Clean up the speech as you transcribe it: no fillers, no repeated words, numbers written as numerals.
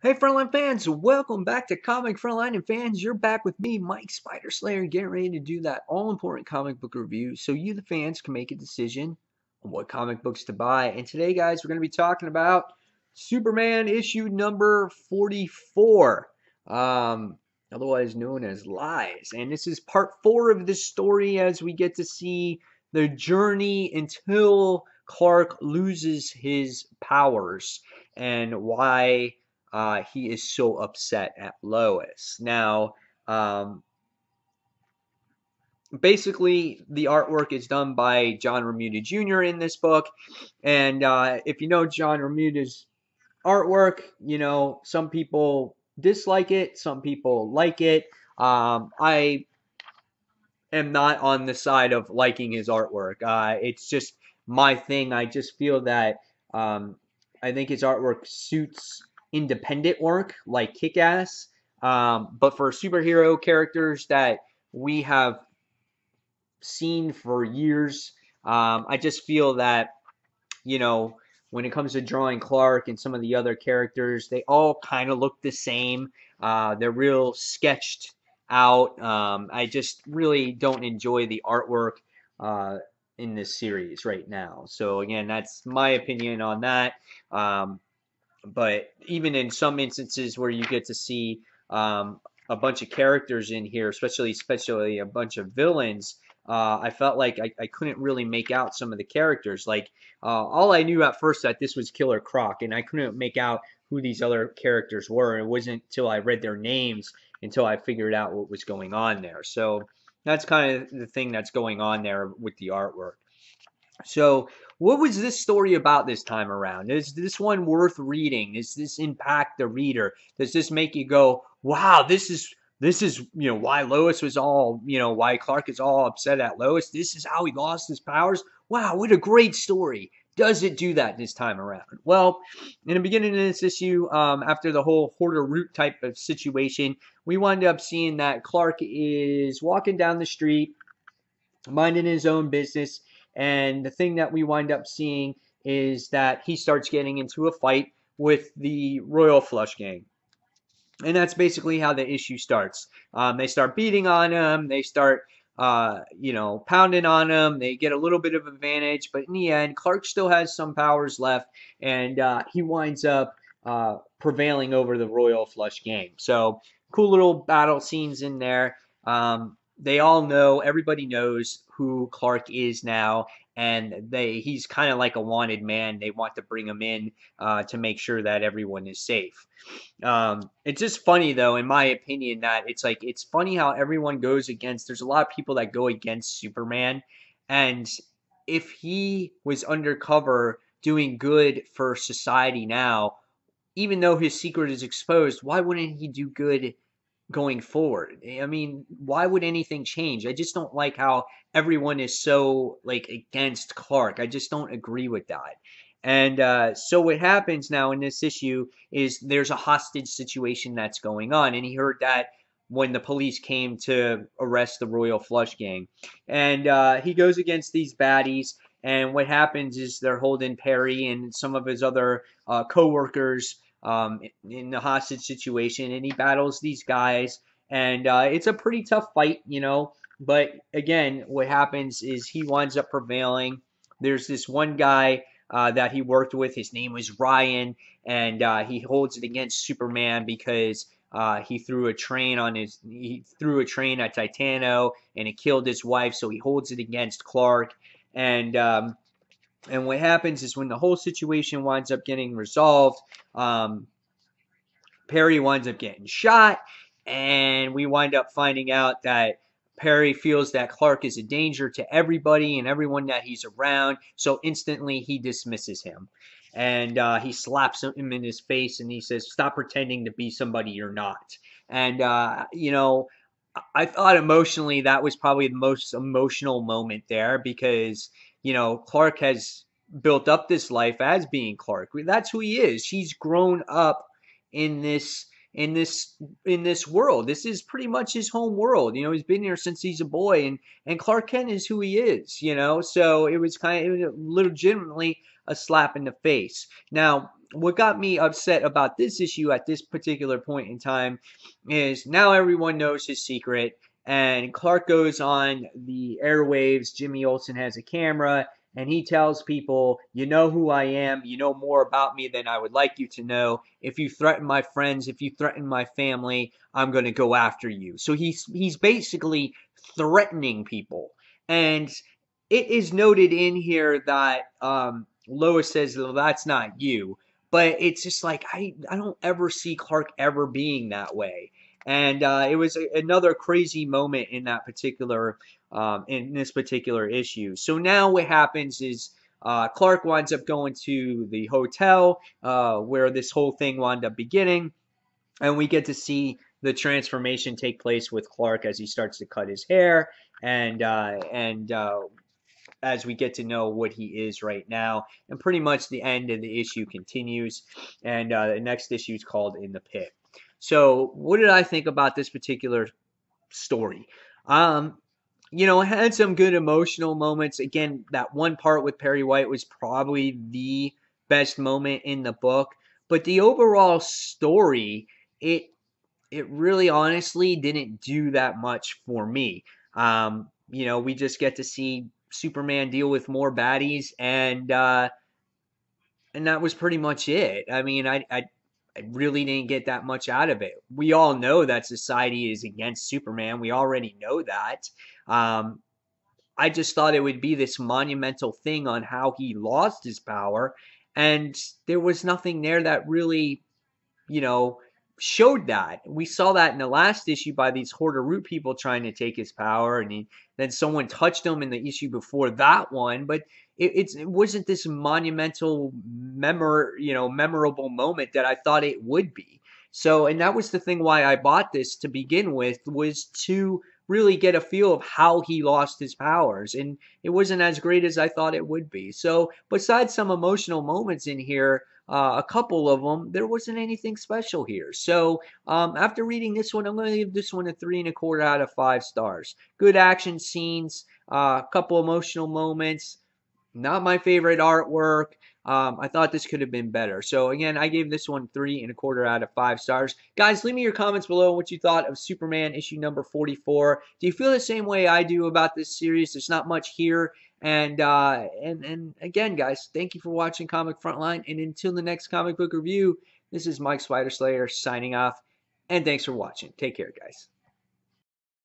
Hey Frontline fans, welcome back to Comic Frontline, and fans, you're back with me, Mike Spider Slayer, getting ready to do that all-important comic book review so you, the fans, can make a decision on what comic books to buy. And today, guys, we're going to be talking about Superman issue number 44, otherwise known as Lies. And this is part 4 of this story as we get to see the journey until Clark loses his powers and why he is so upset at Lois. Now, basically, the artwork is done by John Romita Jr. in this book. And if you know John Romita's artwork, you know, some people dislike it, some people like it. I am not on the side of liking his artwork. It's just my thing. I just feel that I think his artwork suits independent work like Kick-Ass, but for superhero characters that we have seen for years, I just feel that, you know, when it comes to drawing Clark and some of the other characters, they all kind of look the same. They're real sketched out. I just really don't enjoy the artwork uh, in this series right now. So again, that's my opinion on that. Um, but even in some instances where you get to see a bunch of characters in here, especially a bunch of villains, I felt like I couldn't really make out some of the characters. Like all I knew at first that this was Killer Croc, and I couldn't make out who these other characters were. It wasn't until I read their names until I figured out what was going on there. So that's kind of the thing that's going on there with the artwork. So, what was this story about this time around? Is this one worth reading? Does this impact the reader? Does this make you go, "Wow, this is why Lois was all why Clark is all upset at Lois. This is how he lost his powers. Wow, what a great story!" Does it do that this time around? Well, in the beginning of this issue, after the whole Hoarder Root type of situation, we wind up seeing that Clark is walking down the street minding his own business. And the thing that we wind up seeing is that he starts getting into a fight with the Royal Flush Gang. And that's basically how the issue starts. They start beating on him. They start, pounding on him. They get a little bit of advantage. But in the end, Clark still has some powers left. And he winds up prevailing over the Royal Flush Gang. So cool little battle scenes in there. They all know, everybody knows who Clark is now, and he's kind of like a wanted man. They want to bring him in to make sure that everyone is safe. It's just funny though, in my opinion, that it's funny how everyone goes against. There's a lot of people that go against Superman, and if he was undercover doing good for society now, even though his secret is exposed, why wouldn't he do good going forward? I mean, why would anything change? I just don't like how everyone is so like against Clark. I just don't agree with that. And so what happens now in this issue is there's a hostage situation that's going on, and he heard that when the police came to arrest the Royal Flush Gang, and he goes against these baddies. And what happens is they're holding Perry and some of his other co-workers in the hostage situation, and he battles these guys, and it's a pretty tough fight, you know. But again, what happens is he winds up prevailing. There's this one guy that he worked with. His name was Ryan, and he holds it against Superman because he threw a train at Titano, and it killed his wife. So he holds it against Clark, and and what happens is when the whole situation winds up getting resolved, Perry winds up getting shot, and we wind up finding out that Perry feels that Clark is a danger to everybody and everyone that he's around, so instantly he dismisses him. And he slaps him in his face and he says, "Stop pretending to be somebody you're not." And, I thought emotionally that was probably the most emotional moment there because, Clark has built up this life as being Clark. That's who he is. He's grown up in this world. This is pretty much his home world. He's been here since he's a boy, and Clark Kent is who he is. So it was legitimately a slap in the face. Now, what got me upset about this issue at this particular point in time is now everyone knows his secret, and Clark goes on the airwaves. Jimmy Olsen has a camera, and he tells people, "You know who I am. You know more about me than I would like you to know. If you threaten my friends, if you threaten my family, I'm going to go after you." So he's basically threatening people, and it is noted in here that Lois says, "Well, that's not you." But it's just like I don't ever see Clark ever being that way. And it was another crazy moment in that particular in this particular issue. So now what happens is Clark winds up going to the hotel where this whole thing wound up beginning, and we get to see the transformation take place with Clark as he starts to cut his hair and as we get to know what he is right now. And pretty much the end of the issue continues. And the next issue is called In the Pit. So, what did I think about this particular story? Um, it had some good emotional moments. Again, that one part with Perry White was probably the best moment in the book. But the overall story, it it really honestly didn't do that much for me. We just get to see Superman deal with more baddies, and that was pretty much it. I mean, I really didn't get that much out of it. We all know that society is against Superman. We already know that. Um, I just thought it would be this monumental thing on how he lost his power, and there was nothing there that really you know, showed that. We saw that in the last issue by these Hoarder Root people trying to take his power, and then someone touched him in the issue before that one. But it wasn't this monumental, memorable moment that I thought it would be. So, and that was the thing why I bought this to begin with, was to really get a feel of how he lost his powers, and it wasn't as great as I thought it would be. So, besides some emotional moments in here, a couple of them, there wasn't anything special here. So after reading this one, I'm going to give this one a 3.25 out of 5 stars. Good action scenes, a couple emotional moments. Not my favorite artwork. I thought this could have been better. So again, I gave this one 3.25 out of 5 stars. Guys, leave me your comments below what you thought of Superman issue number 44. Do you feel the same way I do about this series? There's not much here. And again, guys, thank you for watching Comic Frontline. And until the next comic book review, this is Mike Spider Slayer signing off. And thanks for watching. Take care, guys.